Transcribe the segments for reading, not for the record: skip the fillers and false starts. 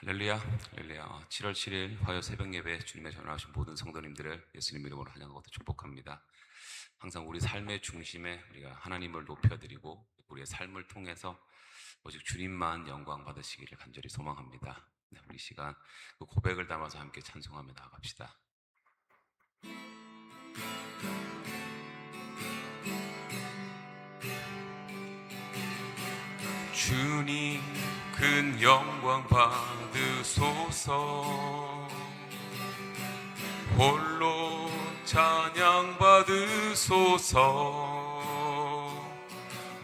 할렐루야, 할렐루야. 7월 7일 화요 새벽 예배 주님의 전화하신 모든 성도님들을 예수님 이름으로 환영하고 축복합니다. 항상 우리 삶의 중심에 우리가 하나님을 높여드리고 우리의 삶을 통해서 오직 주님만 영광 받으시기를 간절히 소망합니다. 네, 우리 시간 그 고백을 담아서 함께 찬송하며 나아갑시다. 주님 큰 영광 받으소서. 홀로 찬양 받으소서.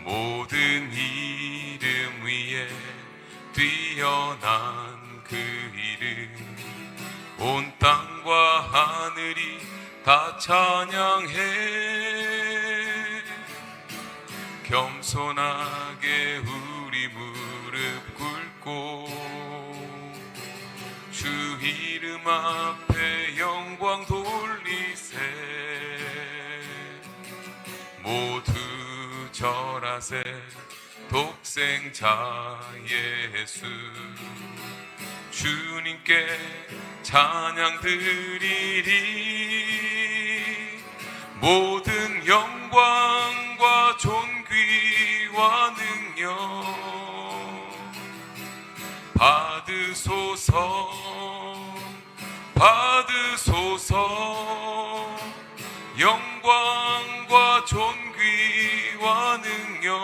모든 이름 위에 뛰어난 그 이름, 온 땅과 하늘이 다 찬양해. 겸손하게 우리 무릎 꿇고 주 이름 앞에 영광 돌리세. 모두 절하세. 독생자 예수 주님께 찬양 드리리. 모든 영광과 존귀와 능력 받으소서. 받으소서. 영광과 존귀와 능력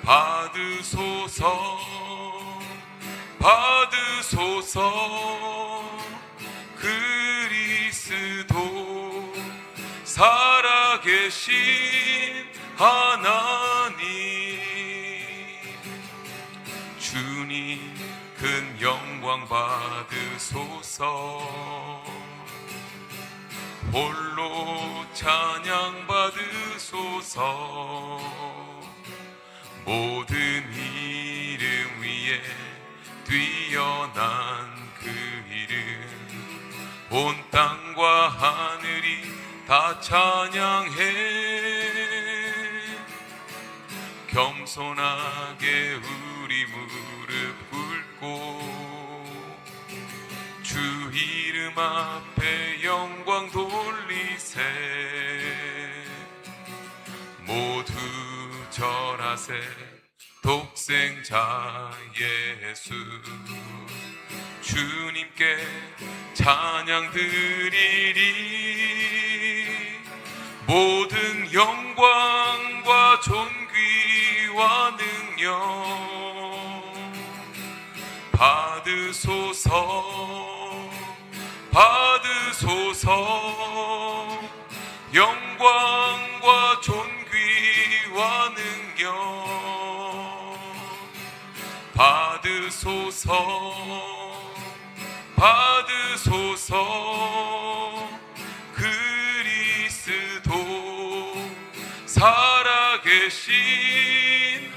받으소서. 받으소서. 그리스도 살아계신 하나님, 주님 큰 영광 받으소서. 홀로 찬양 받으소서. 모든 이름 위에 뛰어난 그 이름, 온 땅과 하늘이 다 찬양해. 겸손하게 우리 무릎 꿇고 주 이름 앞에 영광 돌리세. 모두 절하세. 독생자 예수 주님께 찬양 드리리. 모든 영광과 존귀와 능력 받으소서. 받으소서. 영광과 존귀와 능력 받으소서. 받으소서. 그리스도 살아계신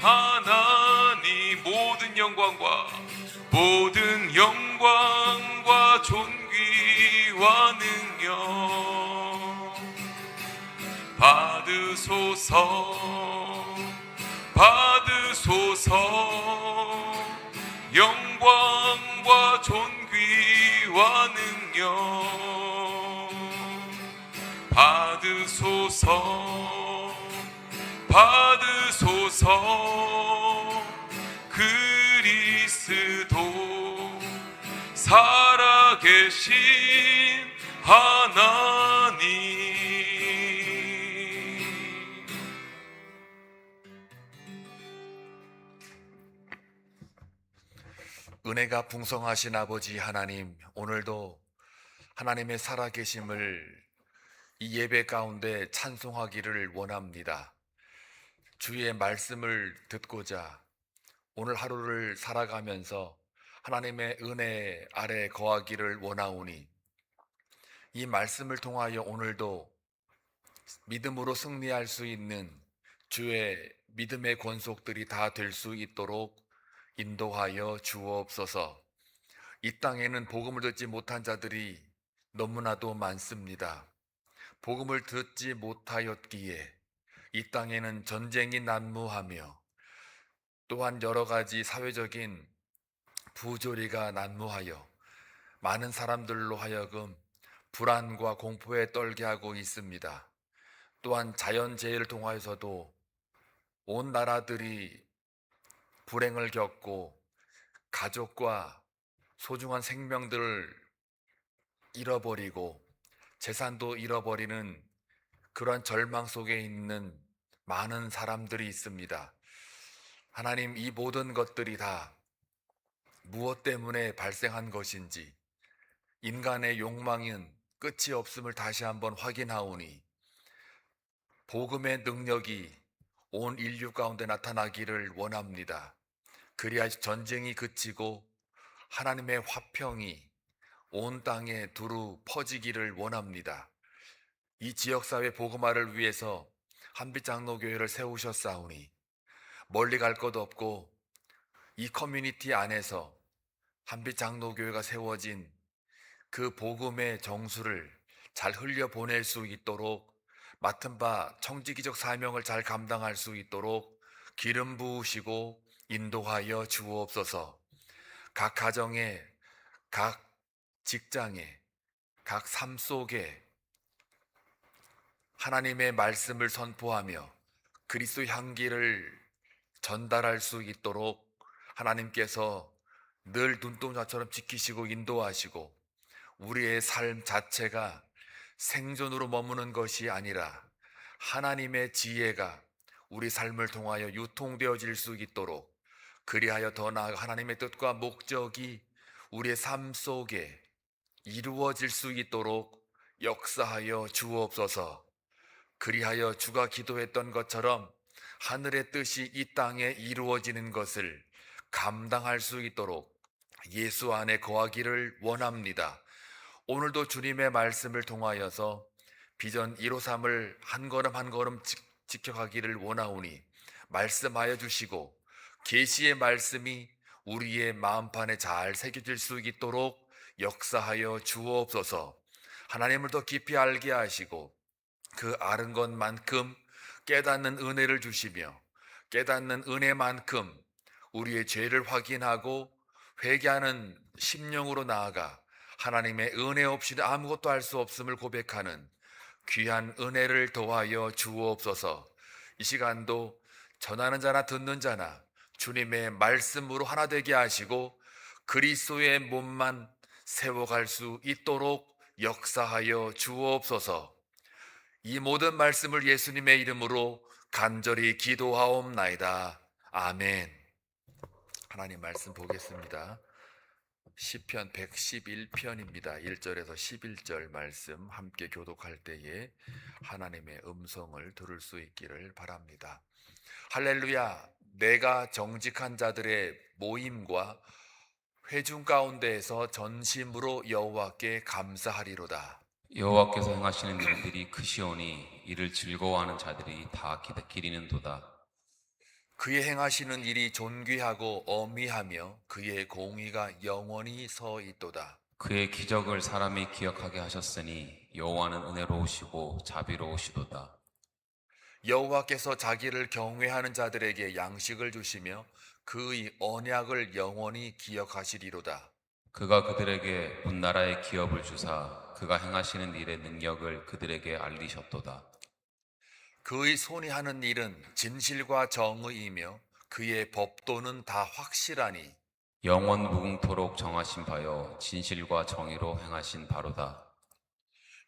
하나님, 모든 영광과 존귀와 능력 받으소서. 받으소서. 영광과 존귀와 능력 받으소서. 받으소서. 그리스도 살아계신 하나님. 은혜가 풍성하신 아버지 하나님, 오늘도 하나님의 살아계심을 이 예배 가운데 찬송하기를 원합니다. 주의 말씀을 듣고자 오늘 하루를 살아가면서 하나님의 은혜 아래 거하기를 원하오니, 이 말씀을 통하여 오늘도 믿음으로 승리할 수 있는 주의 믿음의 권속들이 다 될 수 있도록 인도하여 주옵소서. 이 땅에는 복음을 듣지 못한 자들이 너무나도 많습니다. 복음을 듣지 못하였기에 이 땅에는 전쟁이 난무하며 또한 여러 가지 사회적인 부조리가 난무하여 많은 사람들로 하여금 불안과 공포에 떨게 하고 있습니다. 또한 자연재해를 통하여서도 온 나라들이 불행을 겪고 가족과 소중한 생명들을 잃어버리고 재산도 잃어버리는 그러한 절망 속에 있는 많은 사람들이 있습니다. 하나님, 이 모든 것들이 다 무엇 때문에 발생한 것인지 인간의 욕망은 끝이 없음을 다시 한번 확인하오니 복음의 능력이 온 인류 가운데 나타나기를 원합니다. 그리하여 전쟁이 그치고 하나님의 화평이 온 땅에 두루 퍼지기를 원합니다. 이 지역사회 복음화를 위해서 한빛장로교회를 세우셨사오니 멀리 갈 것 없고 이 커뮤니티 안에서 한빛장로교회가 세워진 그 복음의 정수를 잘 흘려보낼 수 있도록 맡은 바 청지기적 사명을 잘 감당할 수 있도록 기름 부으시고 인도하여 주옵소서. 각 가정에, 각 직장에, 각 삶 속에 하나님의 말씀을 선포하며 그리스도 향기를 전달할 수 있도록 하나님께서 늘 눈동자처럼 지키시고 인도하시고 우리의 삶 자체가 생존으로 머무는 것이 아니라 하나님의 지혜가 우리 삶을 통하여 유통되어질 수 있도록, 그리하여 더 나아가 하나님의 뜻과 목적이 우리의 삶 속에 이루어질 수 있도록 역사하여 주옵소서. 그리하여 주가 기도했던 것처럼 하늘의 뜻이 이 땅에 이루어지는 것을 감당할 수 있도록 예수 안에 거하기를 원합니다. 오늘도 주님의 말씀을 통하여서 비전 153을 한 걸음 한 걸음 지켜가기를 원하오니 말씀하여 주시고 계시의 말씀이 우리의 마음판에 잘 새겨질 수 있도록 역사하여 주옵소서. 하나님을 더 깊이 알게 하시고 그 아는 것만큼 깨닫는 은혜를 주시며 깨닫는 은혜만큼 우리의 죄를 확인하고 회개하는 심령으로 나아가 하나님의 은혜 없이는 아무것도 할 수 없음을 고백하는 귀한 은혜를 더하여 주옵소서. 이 시간도 전하는 자나 듣는 자나 주님의 말씀으로 하나 되게 하시고 그리스도의 몸만 세워갈 수 있도록 역사하여 주옵소서. 이 모든 말씀을 예수님의 이름으로 간절히 기도하옵나이다. 아멘. 하나님 말씀 보겠습니다. 시편 111편입니다. 1절에서 11절 말씀 함께 교독할 때에 하나님의 음성을 들을 수 있기를 바랍니다. 할렐루야. 내가 정직한 자들의 모임과 회중 가운데에서 전심으로 여호와께 감사하리로다. 여호와께서 행하시는 일들이 크시오니 이를 즐거워하는 자들이 다 기리는도다. 그의 행하시는 일이 존귀하고 어미하며 그의 공의가 영원히 서 있도다. 그의 기적을 사람이 기억하게 하셨으니 여호와는 은혜로우시고 자비로우시도다. 여호와께서 자기를 경외하는 자들에게 양식을 주시며 그의 언약을 영원히 기억하시리로다. 그가 그들에게 문나라의 기업을 주사 그가 행하시는 일의 능력을 그들에게 알리셨도다. 그의 손이 하는 일은 진실과 정의이며 그의 법도는 다 확실하니 영원 무궁토록 정하신 바요 진실과 정의로 행하신 바로다.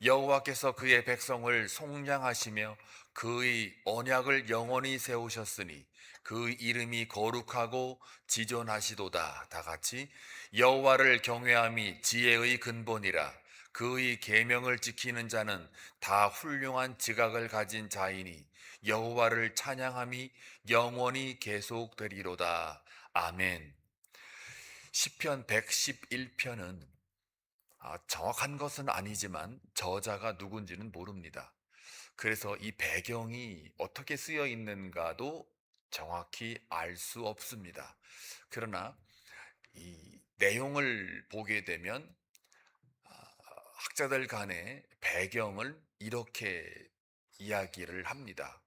여호와께서 그의 백성을 속량하시며 그의 언약을 영원히 세우셨으니 그의 이름이 거룩하고 지존하시도다. 다 같이 여호와를 경외함이 지혜의 근본이라. 그의 계명을 지키는 자는 다 훌륭한 지각을 가진 자이니 여호와를 찬양함이 영원히 계속되리로다. 아멘. 시편 111편은 정확한 것은 아니지만 저자가 누군지는 모릅니다. 그래서 이 배경이 어떻게 쓰여 있는가도 정확히 알 수 없습니다. 그러나 이 내용을 보게 되면 학자들 간의 배경을 이렇게 이야기를 합니다.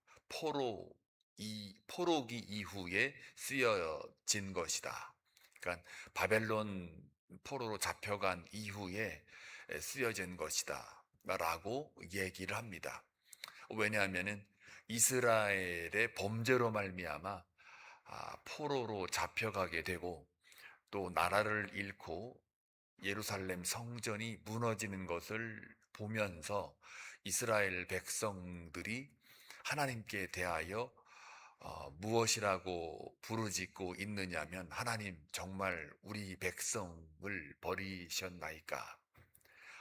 포로기 이후에 쓰여진 것이다. 그러니까 바벨론 포로로 잡혀간 이후에 쓰여진 것이다 라고 얘기를 합니다. 왜냐하면은 이스라엘의 범죄로 말미암아 포로로 잡혀가게 되고 또 나라를 잃고 예루살렘 성전이 무너지는 것을 보면서 이스라엘 백성들이 하나님께 대하여 무엇이라고 부르짖고 있느냐면, 하나님 정말 우리 백성을 버리셨나이까?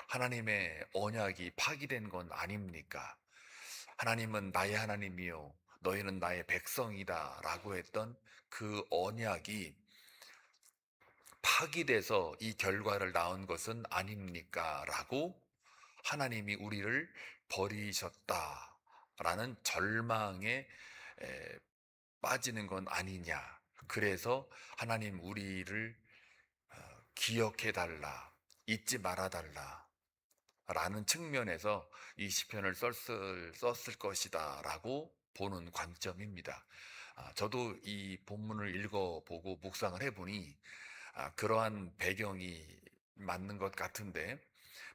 하나님의 언약이 파기된 건 아닙니까? 하나님은 나의 하나님이요 너희는 나의 백성이다 라고 했던 그 언약이 파기돼서 이 결과를 낳은 것은 아닙니까? 라고 하나님이 우리를 버리셨다라는 절망에 빠지는 건 아니냐. 그래서 하나님 우리를 기억해 달라, 잊지 말아 달라 라는 측면에서 이 시편을 썼을 것이다 라고 보는 관점입니다. 저도 이 본문을 읽어보고 묵상을 해보니 그러한 배경이 맞는 것 같은데,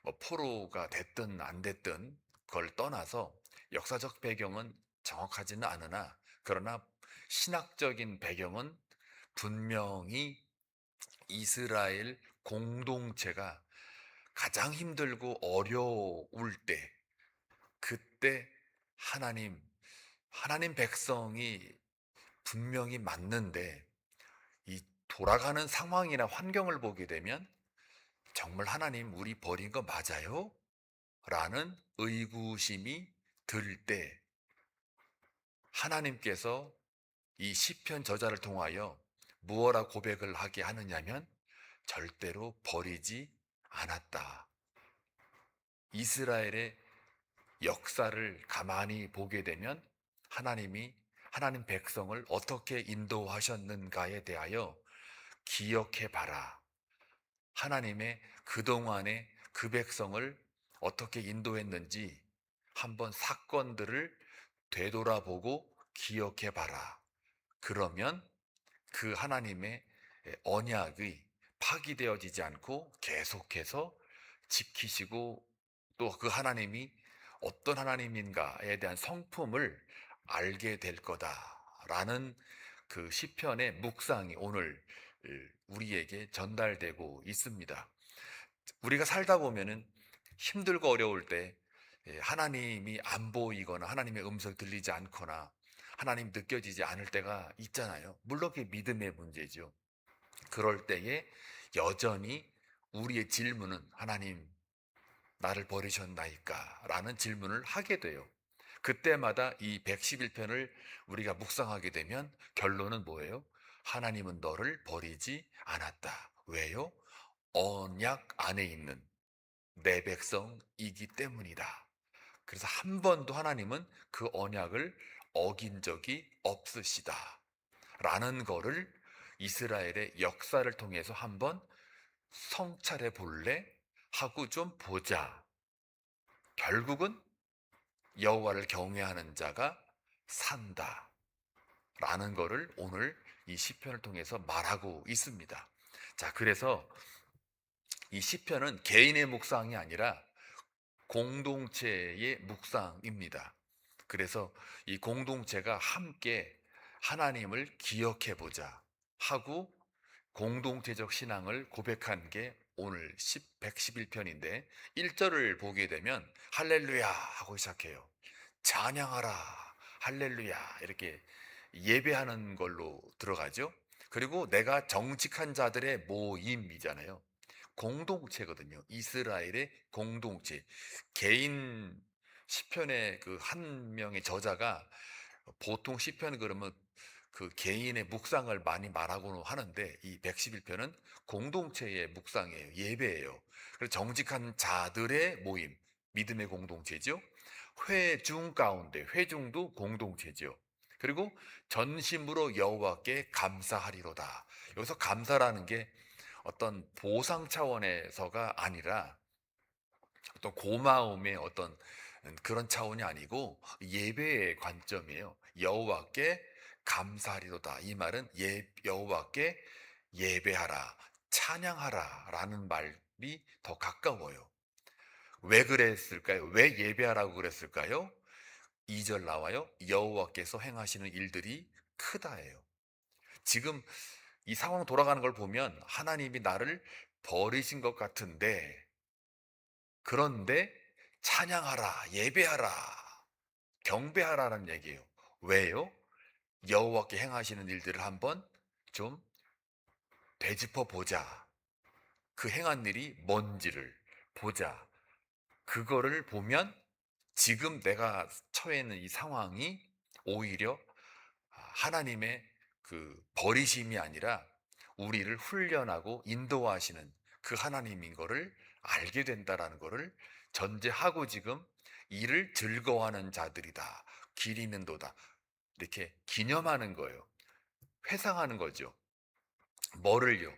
뭐 포로가 됐든 안 됐든 그걸 떠나서 역사적 배경은 정확하지는 않으나, 그러나 신학적인 배경은 분명히 이스라엘 공동체가 가장 힘들고 어려울 때, 그때 하나님 백성이 분명히 맞는데, 이 돌아가는 상황이나 환경을 보게 되면 정말 하나님 우리 버린 거 맞아요? 라는 의구심이 들 때 하나님께서 이 시편 저자를 통하여 무엇라 고백을 하게 하느냐면, 절대로 버리지 않았다. 이스라엘의 역사를 가만히 보게 되면 하나님 백성을 어떻게 인도하셨는가에 대하여 기억해 봐라. 하나님의 그동안의 그 백성을 어떻게 인도했는지 한번 사건들을 되돌아보고 기억해 봐라. 그러면 그 하나님의 언약이 파기되어지지 않고 계속해서 지키시고, 또 그 하나님이 어떤 하나님인가에 대한 성품을 알게 될 거다라는 그 시편의 묵상이 오늘 우리에게 전달되고 있습니다. 우리가 살다 보면은 힘들고 어려울 때 하나님이 안 보이거나 하나님의 음성이 들리지 않거나 하나님 느껴지지 않을 때가 있잖아요. 물론 그게 믿음의 문제죠. 그럴 때에 여전히 우리의 질문은, 하나님 나를 버리셨나이까? 라는 질문을 하게 돼요. 그때마다 이 111편을 우리가 묵상하게 되면 결론은 뭐예요? 하나님은 너를 버리지 않았다. 왜요? 언약 안에 있는 내 백성이기 때문이다. 그래서 한 번도 하나님은 그 언약을 어긴 적이 없으시다 라는 거를 이스라엘의 역사를 통해서 한번 성찰해 볼래? 하고 좀 보자. 결국은 여호와를 경외하는 자가 산다 라는 거를 오늘 이 시편을 통해서 말하고 있습니다. 자, 그래서 이 시편은 개인의 묵상이 아니라 공동체의 묵상입니다. 그래서 이 공동체가 함께 하나님을 기억해 보자 하고 공동체적 신앙을 고백한 게 오늘 111편인데, 1절을 보게 되면 할렐루야 하고 시작해요. 찬양하라 할렐루야 이렇게 예배하는 걸로 들어가죠. 그리고 내가 정직한 자들의 모임이잖아요. 공동체거든요. 이스라엘의 공동체. 개인 시편의 그 한 명의 저자가 보통 시편 그러면 그 개인의 묵상을 많이 말하고는 하는데, 이 111편은 공동체의 묵상이에요. 예배예요. 그래서 정직한 자들의 모임, 믿음의 공동체죠. 회중 가운데, 회중도 공동체죠. 그리고 전심으로 여호와께 감사하리로다. 여기서 감사라는 게 어떤 보상 차원에서가 아니라 어떤 고마움의 어떤 그런 차원이 아니고 예배의 관점이에요. 여호와께 감사하리로다. 이 말은 여호와께 예배하라, 찬양하라 라는 말이 더 가까워요. 왜 그랬을까요? 왜 예배하라고 그랬을까요? 2절 나와요. 여호와께서 행하시는 일들이 크다예요. 지금 이 상황 돌아가는 걸 보면 하나님이 나를 버리신 것 같은데, 그런데 찬양하라, 예배하라, 경배하라는 얘기예요. 왜요? 여호와께 행하시는 일들을 한번 좀 되짚어 보자. 그 행한 일이 뭔지를 보자. 그거를 보면 지금 내가 처해 있는 이 상황이 오히려 하나님의 그 버리심이 아니라 우리를 훈련하고 인도하시는 그 하나님인 거를 알게 된다라는 거를 전제하고 지금 이를 즐거워하는 자들이다. 기리는도다. 이렇게 기념하는 거예요. 회상하는 거죠. 뭐를요?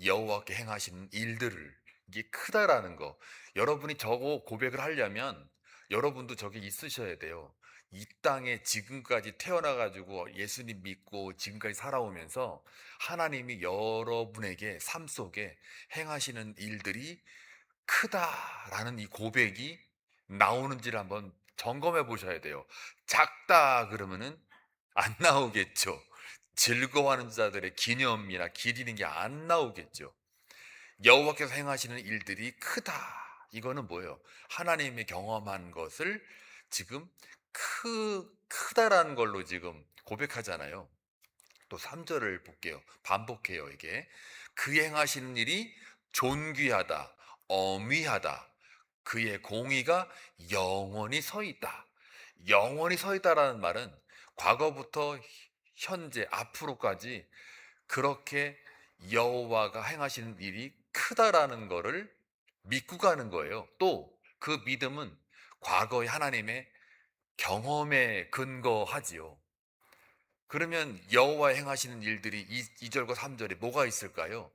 여호와께 행하시는 일들을. 이게 크다라는 거. 여러분이 저거 고백을 하려면 여러분도 저게 있으셔야 돼요. 이 땅에 지금까지 태어나 가지고 예수님 믿고 지금까지 살아오면서 하나님이 여러분에게 삶 속에 행하시는 일들이 크다라는 이 고백이 나오는지를 한번 점검해 보셔야 돼요. 작다 그러면은 안 나오겠죠. 즐거워하는 자들의 기념이나 기리는 게 안 나오겠죠. 여호와께서 행하시는 일들이 크다. 이거는 뭐예요? 하나님이 경험한 것을 지금 크다라는 걸로 지금 고백하잖아요. 또 3절을 볼게요. 반복해요, 이게. 그 행하시는 일이 존귀하다, 어미하다. 그의 공의가 영원히 서 있다. 영원히 서 있다라는 말은 과거부터 현재, 앞으로까지 그렇게 여호와가 행하시는 일이 크다라는 거를 믿고 가는 거예요. 또 그 믿음은 과거의 하나님의 경험에 근거하지요. 그러면 여호와 행하시는 일들이 2절과 3절에 뭐가 있을까요?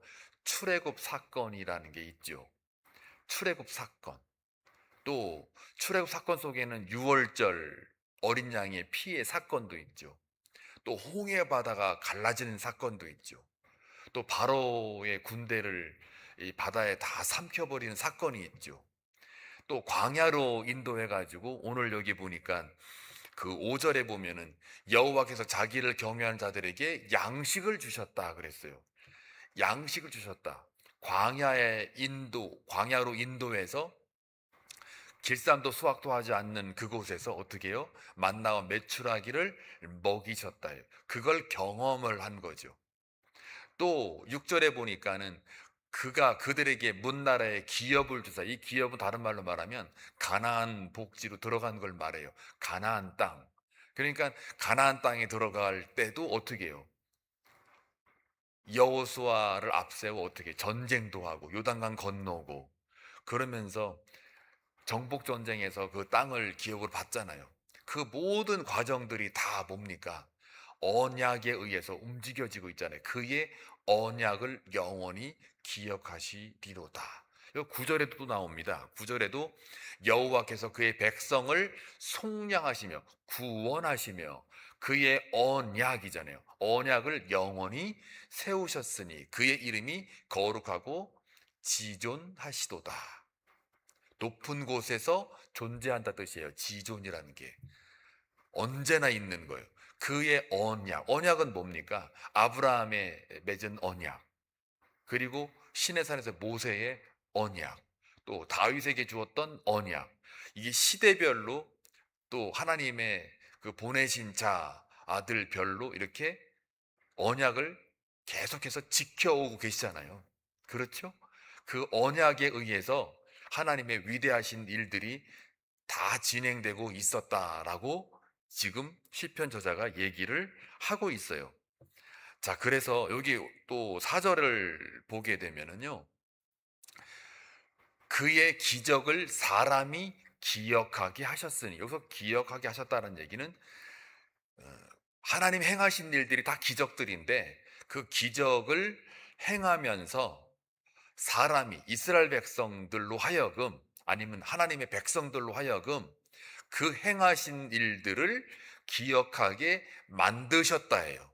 출애굽 사건이라는 게 있죠. 출애굽 사건. 또 출애굽 사건 속에는 유월절 어린 양의 피해 사건도 있죠. 또 홍해 바다가 갈라지는 사건도 있죠. 또 바로의 군대를 이 바다에 다 삼켜버리는 사건이 있죠. 또 광야로 인도해 가지고 오늘 여기 보니까 그 5절에 보면은 여호와께서 자기를 경외하는 자들에게 양식을 주셨다 그랬어요. 양식을 주셨다. 광야로 인도해서 길쌈도 수확도 하지 않는 그곳에서 어떻게 해요? 만나와 메추라기를 먹이셨다. 그걸 경험을 한 거죠. 또 6절에 보니까는 그가 그들에게 문나라의 기업을 주사. 이 기업은 다른 말로 말하면 가나안 복지로 들어간 걸 말해요. 가나안 땅. 그러니까 가나안 땅에 들어갈 때도 어떻게 해요? 여호수아를 앞세워 어떻게 전쟁도 하고 요단강 건너고 그러면서 정복 전쟁에서 그 땅을 기업으로 받잖아요. 그 모든 과정들이 다 뭡니까? 언약에 의해서 움직여지고 있잖아요. 그의 언약을 영원히 기억하시리로다. 9절에도 또 나옵니다. 9절에도 여호와께서 그의 백성을 속량하시며 구원하시며 그의 언약이잖아요. 언약을 영원히 세우셨으니 그의 이름이 거룩하고 지존하시도다. 높은 곳에서 존재한다 뜻이에요. 지존이라는 게 언제나 있는 거예요. 그의 언약. 언약은 뭡니까? 아브라함의 맺은 언약. 그리고 시내산에서 모세의 언약. 또 다윗에게 주었던 언약. 이게 시대별로 또 하나님의 그 보내신 자 아들별로 이렇게 언약을 계속해서 지켜오고 계시잖아요. 그렇죠? 그 언약에 의해서 하나님의 위대하신 일들이 다 진행되고 있었다라고 지금 시편 저자가 얘기를 하고 있어요. 자, 그래서 여기 또 4절을 보게 되면은요. 그의 기적을 사람이 기억하게 하셨으니, 여기서 기억하게 하셨다는 얘기는 하나님 행하신 일들이 다 기적들인데 그 기적을 행하면서 사람이 이스라엘 백성들로 하여금 아니면 하나님의 백성들로 하여금 그 행하신 일들을 기억하게 만드셨다 해요.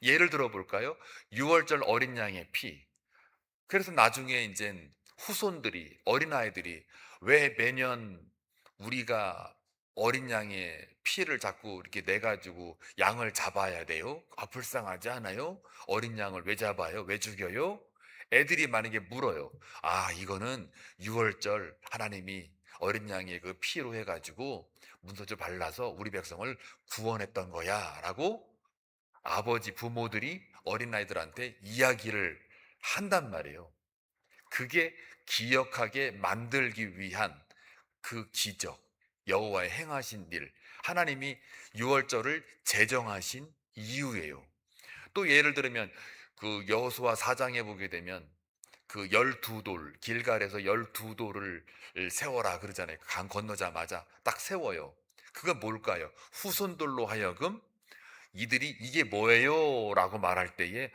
예를 들어 볼까요? 유월절 어린 양의 피. 그래서 나중에 이제 후손들이, 어린아이들이 왜 매년 우리가 어린 양의 피를 자꾸 이렇게 내가지고 양을 잡아야 돼요? 아, 불쌍하지 않아요? 어린 양을 왜 잡아요? 왜 죽여요? 애들이 만약에 물어요. 아, 이거는 유월절 하나님이 어린 양의 그 피로 해가지고 문서주 발라서 우리 백성을 구원했던 거야 라고 아버지 부모들이 어린아이들한테 이야기를 한단 말이에요. 그게 기억하게 만들기 위한 그 기적, 여호와의 행하신 일, 하나님이 유월절을 제정하신 이유예요. 또 예를 들면 그 여호수아 4장에 보게 되면 그 12돌, 길갈에서 12돌을 세워라 그러잖아요. 강 건너자마자 딱 세워요. 그건 뭘까요? 후손들로 하여금 이들이 이게 뭐예요? 라고 말할 때에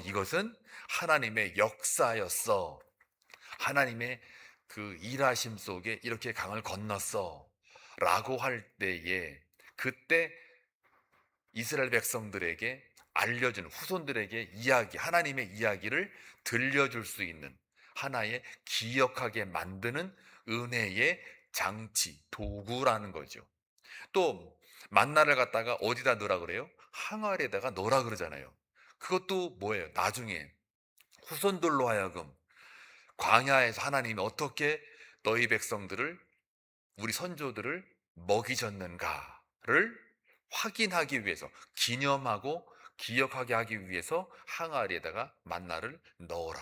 이것은 하나님의 역사였어. 하나님의 그 일하심 속에 이렇게 강을 건넜어. 라고 할 때에 그때 이스라엘 백성들에게 알려주는 후손들에게 이야기, 하나님의 이야기를 들려줄 수 있는 하나의 기억하게 만드는 은혜의 장치, 도구라는 거죠. 또 만나를 갖다가 어디다 넣으라 그래요? 항아리에다가 넣으라 그러잖아요. 그것도 뭐예요? 나중에 후손들로 하여금 광야에서 하나님이 어떻게 너희 백성들을, 우리 선조들을 먹이셨는가를 확인하기 위해서, 기념하고 기억하게 하기 위해서 항아리에다가 만나를 넣어라.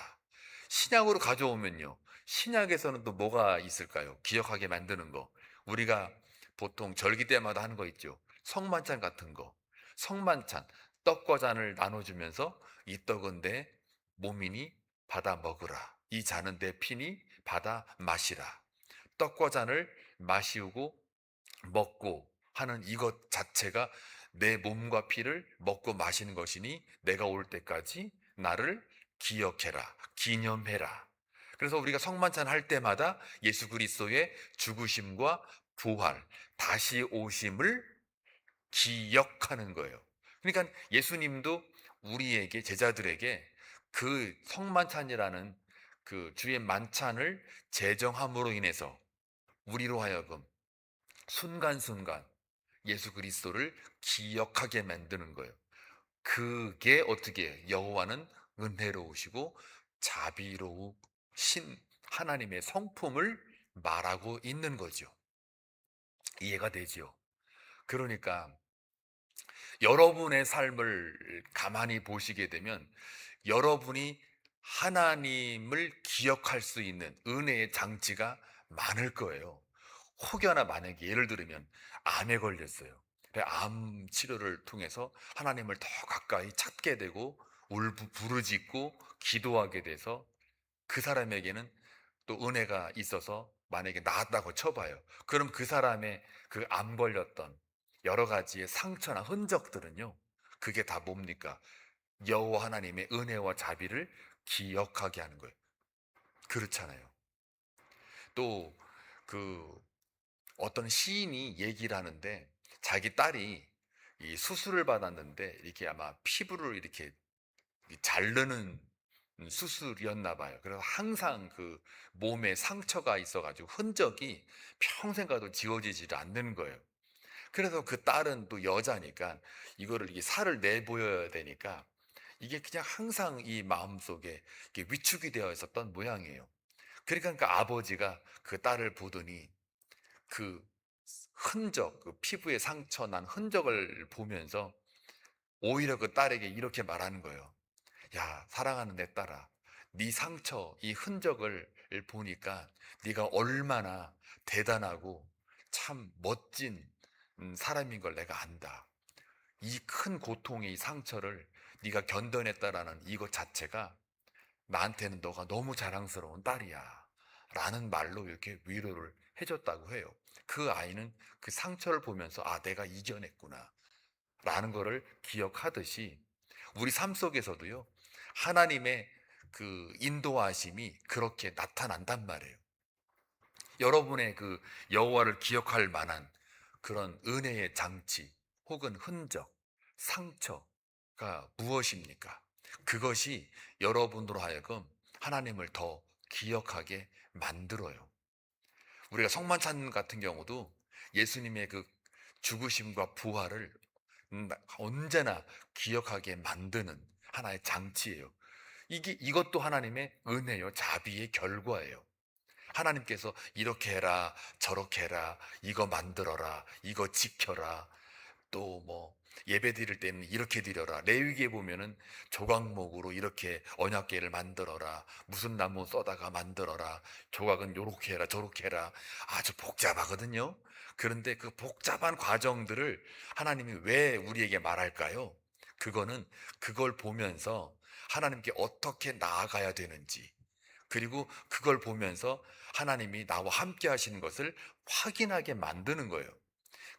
신약으로 가져오면요, 신약에서는 또 뭐가 있을까요? 기억하게 만드는 거. 우리가 보통 절기 때마다 하는 거 있죠. 성만찬 같은 거. 성만찬, 떡과 잔을 나눠주면서 이 떡은 내 몸이니 받아 먹으라. 이 잔은 내 피니 받아 마시라. 떡과 잔을 마시고 먹고 하는 이것 자체가 내 몸과 피를 먹고 마시는 것이니 내가 올 때까지 나를 기억해라, 기념해라. 그래서 우리가 성만찬 할 때마다 예수 그리스도의 죽으심과 부활, 다시 오심을 기억하는 거예요. 그러니까 예수님도 우리에게, 제자들에게 그 성만찬이라는 그 주의 만찬을 제정함으로 인해서 우리로 하여금 순간순간 예수 그리스도를 기억하게 만드는 거예요. 그게 어떻게 해요? 여호와는 은혜로우시고 자비로우신 하나님의 성품을 말하고 있는 거죠. 이해가 되죠? 그러니까 여러분의 삶을 가만히 보시게 되면 여러분이 하나님을 기억할 수 있는 은혜의 장치가 많을 거예요. 혹여나 만약에 예를 들면 암에 걸렸어요. 암 치료를 통해서 하나님을 더 가까이 찾게 되고 부르짖고 기도하게 돼서 그 사람에게는 또 은혜가 있어서 만약에 나았다고 쳐봐요. 그럼 그 사람의 그 암 걸렸던 여러 가지의 상처나 흔적들은요, 그게 다 뭡니까? 여호와 하나님의 은혜와 자비를 기억하게 하는 거예요. 그렇잖아요. 또 그 어떤 시인이 얘기를 하는데 자기 딸이 이 수술을 받았는데 이렇게 아마 피부를 이렇게 자르는 수술이었나 봐요. 그래서 항상 그 몸에 상처가 있어가지고 흔적이 평생 가도 지워지지 않는 거예요. 그래서 그 딸은 또 여자니까 이거를 이게 살을 내보여야 되니까 이게 그냥 항상 이 마음속에 이게 위축이 되어 있었던 모양이에요. 그러니까 그 아버지가 그 딸을 보더니 그 흔적, 그 피부에 상처 난 흔적을 보면서 오히려 그 딸에게 이렇게 말하는 거예요. 야, 사랑하는 내 딸아, 네 상처, 이 흔적을 보니까 네가 얼마나 대단하고 참 멋진 사람인 걸 내가 안다. 이 큰 고통의 이 상처를 네가 견뎌냈다라는 이것 자체가 나한테는 너가 너무 자랑스러운 딸이야 라는 말로 이렇게 위로를 해줬다고 해요. 그 아이는 그 상처를 보면서 아, 내가 이겨냈구나 라는 거를 기억하듯이 우리 삶 속에서도요, 하나님의 그 인도하심이 그렇게 나타난단 말이에요. 여러분의 그 여호와를 기억할 만한 그런 은혜의 장치 혹은 흔적, 상처가 무엇입니까? 그것이 여러분으로 하여금 하나님을 더 기억하게 만들어요. 우리가 성만찬 같은 경우도 예수님의 그 죽으심과 부활을 언제나 기억하게 만드는 하나의 장치예요. 이것도 하나님의 은혜요, 자비의 결과예요. 하나님께서 이렇게 해라, 저렇게 해라, 이거 만들어라, 이거 지켜라, 또 뭐 예배 드릴 때는 이렇게 드려라. 레위기에 보면은 조각목으로 이렇게 언약궤를 만들어라, 무슨 나무 써다가 만들어라, 조각은 요렇게 해라, 저렇게 해라. 아주 복잡하거든요. 그런데 그 복잡한 과정들을 하나님이 왜 우리에게 말할까요? 그거는 그걸 보면서 하나님께 어떻게 나아가야 되는지, 그리고 그걸 보면서 하나님이 나와 함께 하시는 것을 확인하게 만드는 거예요.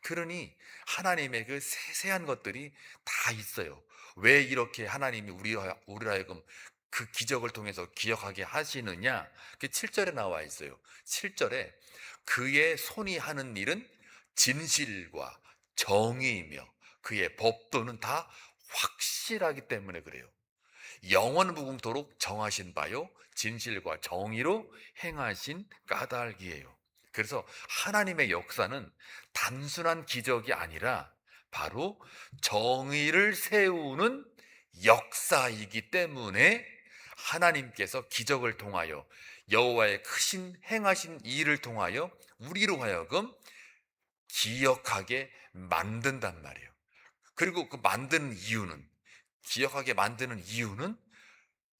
그러니 하나님의 그 세세한 것들이 다 있어요. 왜 이렇게 하나님이 우리로 하여금 그 기적을 통해서 기억하게 하시느냐? 그 7절에 나와 있어요. 7절에 그의 손이 하는 일은 진실과 정의이며 그의 법도는 다 확실하기 때문에 그래요. 영원 무궁토록 정하신 바요 진실과 정의로 행하신 까닭이에요. 그래서 하나님의 역사는 단순한 기적이 아니라 바로 정의를 세우는 역사이기 때문에 하나님께서 기적을 통하여 여호와의 크신 행하신 일을 통하여 우리로 하여금 기억하게 만든단 말이에요. 그리고 그 만드는 이유는, 기억하게 만드는 이유는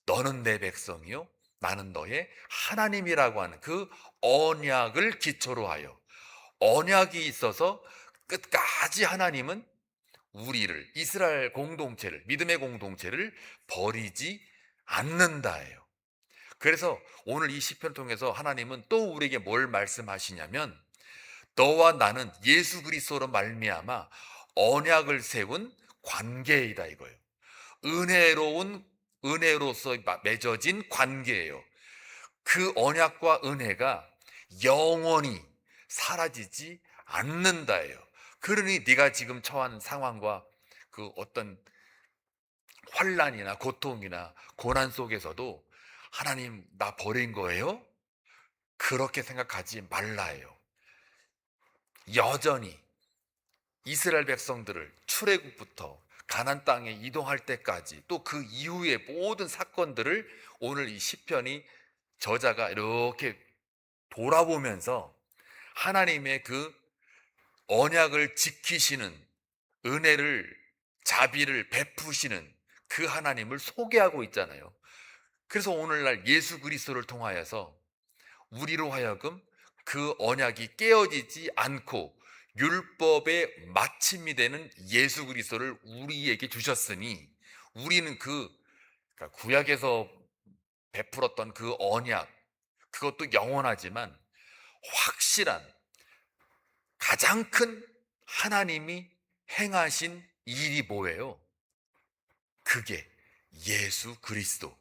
너는 내 백성이요 나는 너의 하나님이라고 하는 그 언약을 기초로 하여, 언약이 있어서 끝까지 하나님은 우리를, 이스라엘 공동체를, 믿음의 공동체를 버리지 않는다예요. 그래서 오늘 이 시편을 통해서 하나님은 또 우리에게 뭘 말씀하시냐면, 너와 나는 예수 그리스도로 말미암아 언약을 세운 관계이다 이거예요. 은혜로서 맺어진 관계예요. 그 언약과 은혜가 영원히 사라지지 않는다예요. 그러니 네가 지금 처한 상황과 그 어떤 환난이나 고통이나 고난 속에서도 하나님 나 버린 거예요? 그렇게 생각하지 말라예요. 여전히 이스라엘 백성들을 출애굽부터 가나안 땅에 이동할 때까지, 또 그 이후의 모든 사건들을 오늘 이 시편이 저자가 이렇게 돌아보면서 하나님의 그 언약을 지키시는, 은혜를, 자비를 베푸시는 그 하나님을 소개하고 있잖아요. 그래서 오늘날 예수 그리스도를 통하여서 우리로 하여금 그 언약이 깨어지지 않고 율법의 마침이 되는 예수 그리스도를 우리에게 주셨으니, 우리는 그러니까 구약에서 베풀었던 그 언약, 그것도 영원하지만 확실한, 가장 큰 하나님이 행하신 일이 뭐예요? 그게 예수 그리스도를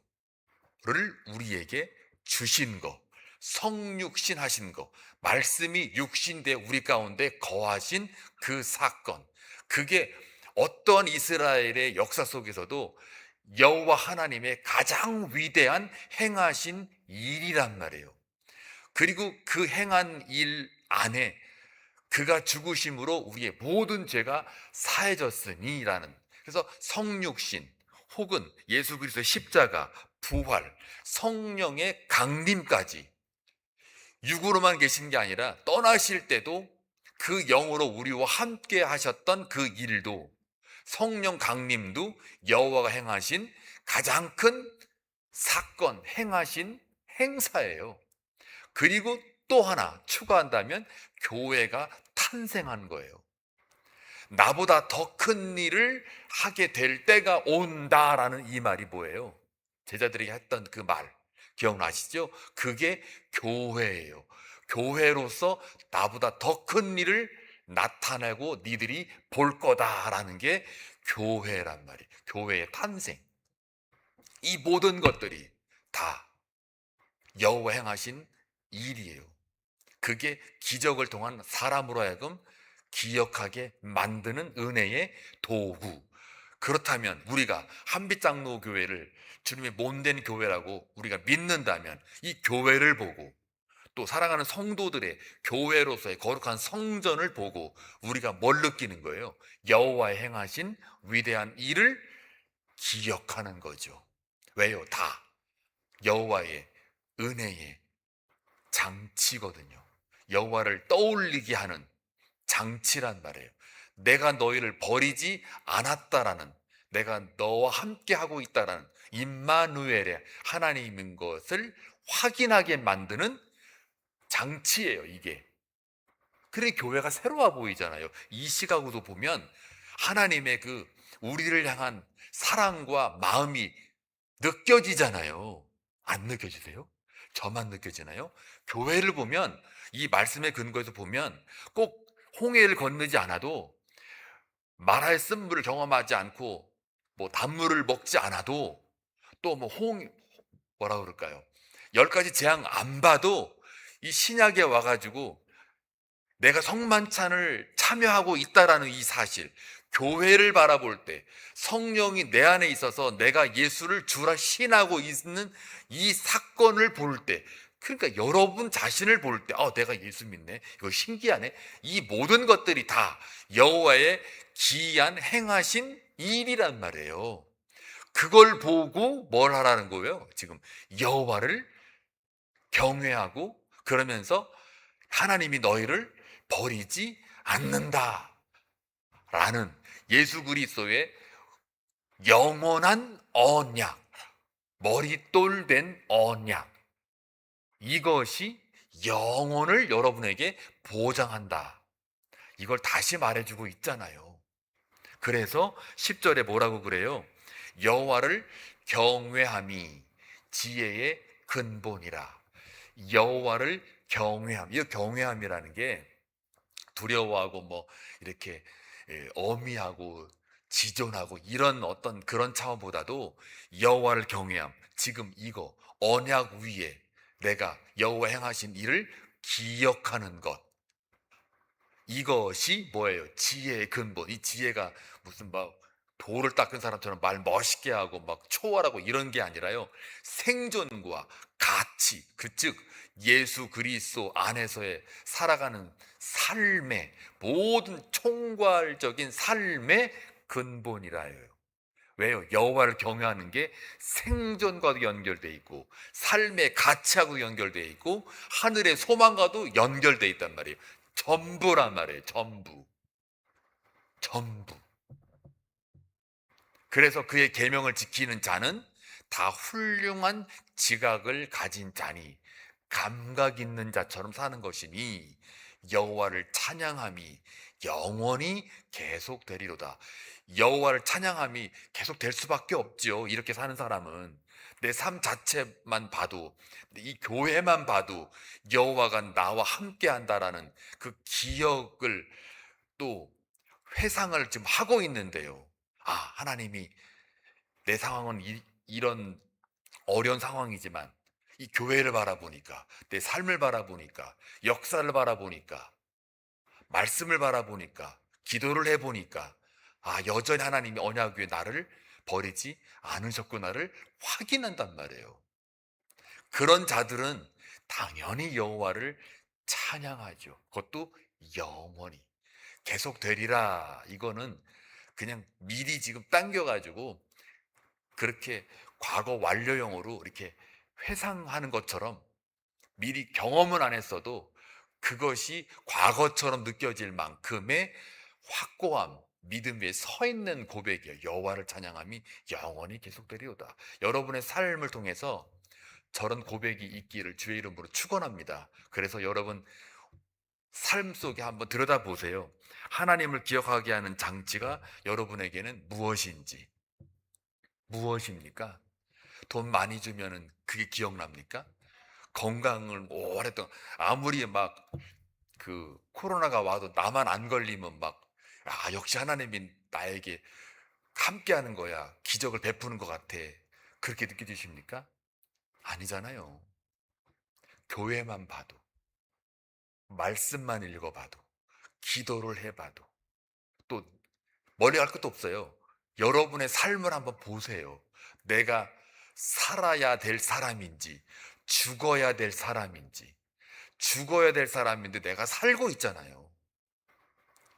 우리에게 주신 거, 성육신 하신 거, 말씀이 육신돼 우리 가운데 거하신 그 사건, 그게 어떤 이스라엘의 역사 속에서도 여호와 하나님의 가장 위대한 행하신 일이란 말이에요. 그리고 그 행한 일 안에 그가 죽으심으로 우리의 모든 죄가 사해졌으니라는, 그래서 성육신 혹은 예수 그리스도의 십자가, 부활, 성령의 강림까지 육으로만 계신 게 아니라 떠나실 때도 그 영으로 우리와 함께 하셨던 그 일도, 성령 강림도 여호와가 행하신 가장 큰 사건, 행하신 행사예요. 그리고 또 하나 추가한다면 교회가 탄생한 거예요. 나보다 더 큰 일을 하게 될 때가 온다라는 이 말이 뭐예요? 제자들에게 했던 그 말 기억나시죠? 그게 교회예요. 교회로서 나보다 더 큰 일을 나타내고 니들이 볼 거다라는 게 교회란 말이에요. 교회의 탄생. 이 모든 것들이 다 여호와 행하신 일이에요. 그게 기적을 통한 사람으로 하여금 기억하게 만드는 은혜의 도구. 그렇다면 우리가 한빛장로 교회를 주님의 몸된 교회라고 우리가 믿는다면 이 교회를 보고 또 사랑하는 성도들의 교회로서의 거룩한 성전을 보고 우리가 뭘 느끼는 거예요? 여호와의 행하신 위대한 일을 기억하는 거죠. 왜요? 다 여호와의 은혜의 장치거든요. 여호와를 떠올리게 하는 장치란 말이에요. 내가 너희를 버리지 않았다라는, 내가 너와 함께 하고 있다라는 임마누엘의 하나님인 것을 확인하게 만드는 장치예요, 이게. 그래 교회가 새로워 보이잖아요. 이 시각으로 보면 하나님의 그 우리를 향한 사랑과 마음이 느껴지잖아요. 안 느껴지세요? 저만 느껴지나요? 교회를 보면, 이 말씀의 근거에서 보면 꼭 홍해를 건너지 않아도, 마라의 쓴물을 경험하지 않고 뭐 단물을 먹지 않아도, 또 뭐 뭐라 그럴까요? 10가지 재앙 안 봐도 이 신약에 와가지고 내가 성만찬을 참여하고 있다라는 이 사실, 교회를 바라볼 때 성령이 내 안에 있어서 내가 예수를 주라 신하고 있는 이 사건을 볼 때, 그러니까 여러분 자신을 볼 때, 내가 예수 믿네, 이거 신기하네, 이 모든 것들이 다 여호와의 기이한 행하신 일이란 말이에요. 그걸 보고 뭘 하라는 거예요? 지금 여호와를 경외하고, 그러면서 하나님이 너희를 버리지 않는다 라는 예수 그리스도의 영원한 언약, 머릿돌 된 언약, 이것이 영혼을 여러분에게 보장한다. 이걸 다시 말해주고 있잖아요. 그래서 10절에 뭐라고 그래요? 여호와를 경외함이 지혜의 근본이라. 여호와를 경외함. 이 경외함이라는 게 두려워하고 뭐 이렇게 어미하고 지존하고 이런 어떤 그런 차원보다도 여호와를 경외함. 지금 이거 언약 위에 내가 여호와 행하신 일을 기억하는 것. 이것이 뭐예요? 지혜의 근본. 이 지혜가 무슨 막 돌을 닦은 사람처럼 말 멋있게 하고 막 초월하고 이런 게 아니라요. 생존과 가치, 즉 예수 그리스도 안에서의 살아가는 삶의 모든 총괄적인 삶의 근본이라요. 왜요? 여호와를 경외하는 게 생존과도 연결돼 있고 삶의 가치하고 연결돼 있고 하늘의 소망과도 연결돼 있단 말이에요. 전부란 말이에요. 전부. 그래서 그의 계명을 지키는 자는 다 훌륭한 지각을 가진 자니 감각 있는 자처럼 사는 것이니 여호와를 찬양함이 영원히 계속되리로다. 여호와를 찬양함이 계속될 수밖에 없죠. 이렇게 사는 사람은 내 삶 자체만 봐도, 이 교회만 봐도 여호와가 나와 함께 한다라는 그 기억을, 또 회상을 지금 하고 있는데요. 하나님이 내 상황은 이런 어려운 상황이지만 이 교회를 바라보니까, 내 삶을 바라보니까, 역사를 바라보니까, 말씀을 바라보니까, 기도를 해보니까, 여전히 하나님이 언약 위에 나를 버리지 않으셨구나를 확인한단 말이에요. 그런 자들은 당연히 여호와를 찬양하죠. 그것도 영원히 계속 되리라. 이거는 그냥 미리 지금 당겨가지고 그렇게 과거 완료형으로 이렇게 회상하는 것처럼 미리 경험은 안 했어도 그것이 과거처럼 느껴질 만큼의 확고함, 믿음 위에 서 있는 고백이에요. 여호와를 찬양함이 영원히 계속되리로다. 여러분의 삶을 통해서 저런 고백이 있기를 주의 이름으로 축원합니다. 그래서 여러분 삶 속에 한번 들여다보세요. 하나님을 기억하게 하는 장치가 여러분에게는 무엇입니까? 돈 많이 주면은 그게 기억납니까? 건강을 오랫동안, 아무리 막 그 코로나가 와도 나만 안 걸리면 막, 역시 하나님이 나에게 함께 하는 거야, 기적을 베푸는 것 같아, 그렇게 느껴지십니까? 아니잖아요. 교회만 봐도, 말씀만 읽어봐도, 기도를 해봐도, 또 멀리 갈 것도 없어요. 여러분의 삶을 한번 보세요. 내가 살아야 될 사람인지, 죽어야 될 사람인지, 죽어야 될 사람인데 내가 살고 있잖아요.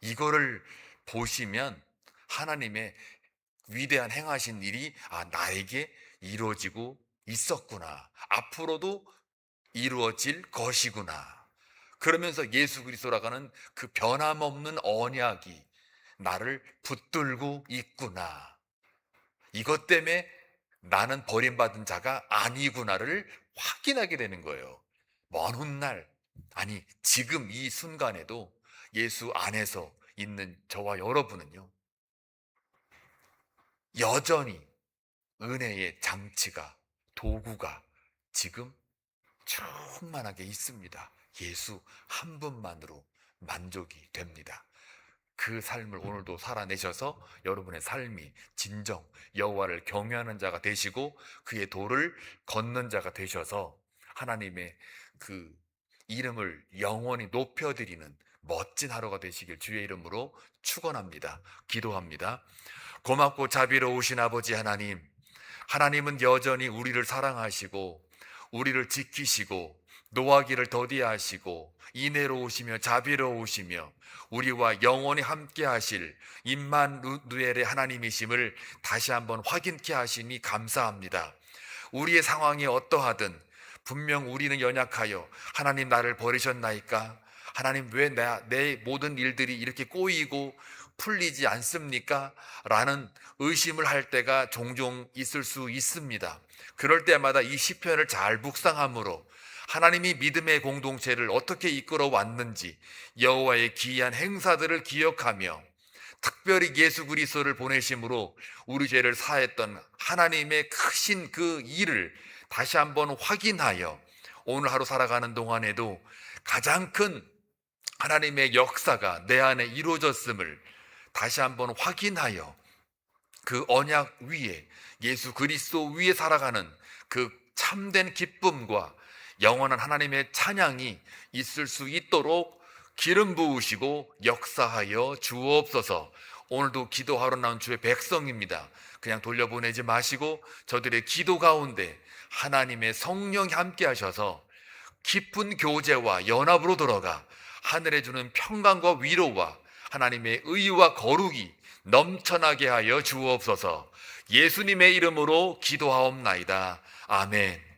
이거를 보시면 하나님의 위대한 행하신 일이 나에게 이루어지고 있었구나. 앞으로도 이루어질 것이구나. 그러면서 예수 그리스도라고 하는 그 변함없는 언약이 나를 붙들고 있구나. 이것 때문에 나는 버림받은 자가 아니구나를 확인하게 되는 거예요. 먼 훗날, 아니 지금 이 순간에도 예수 안에서 있는 저와 여러분은요, 여전히 은혜의 장치가, 도구가 지금 충만하게 있습니다. 예수 한 분만으로 만족이 됩니다. 그 삶을 오늘도 살아내셔서 여러분의 삶이 진정 여호와를 경외하는 자가 되시고 그의 도를 걷는 자가 되셔서 하나님의 그 이름을 영원히 높여드리는 멋진 하루가 되시길 주의 이름으로 축원합니다. 기도합니다. 고맙고 자비로우신 아버지 하나님, 하나님은 여전히 우리를 사랑하시고 우리를 지키시고 노하기를 더디하시고 인애로우시며 자비로우시며 우리와 영원히 함께 하실 임마누엘의 하나님이심을 다시 한번 확인케 하시니 감사합니다. 우리의 상황이 어떠하든 분명 우리는 연약하여 하나님 나를 버리셨나이까? 하나님 왜 내 모든 일들이 이렇게 꼬이고 풀리지 않습니까? 라는 의심을 할 때가 종종 있을 수 있습니다. 그럴 때마다 이 시편을 잘 묵상함으로 하나님이 믿음의 공동체를 어떻게 이끌어 왔는지 여호와의 기이한 행사들을 기억하며 특별히 예수 그리스도를 보내심으로 우리 죄를 사했던 하나님의 크신 그 일을 다시 한번 확인하여 오늘 하루 살아가는 동안에도 가장 큰 하나님의 역사가 내 안에 이루어졌음을 다시 한번 확인하여 그 언약 위에 예수 그리스도 위에 살아가는 그 참된 기쁨과 영원한 하나님의 찬양이 있을 수 있도록 기름 부으시고 역사하여 주옵소서. 오늘도 기도하러 나온 주의 백성입니다. 그냥 돌려보내지 마시고 저들의 기도 가운데 하나님의 성령이 함께 하셔서 깊은 교제와 연합으로 들어가 하늘에 주는 평강과 위로와 하나님의 의와 거룩이 넘쳐나게 하여 주옵소서. 예수님의 이름으로 기도하옵나이다. 아멘.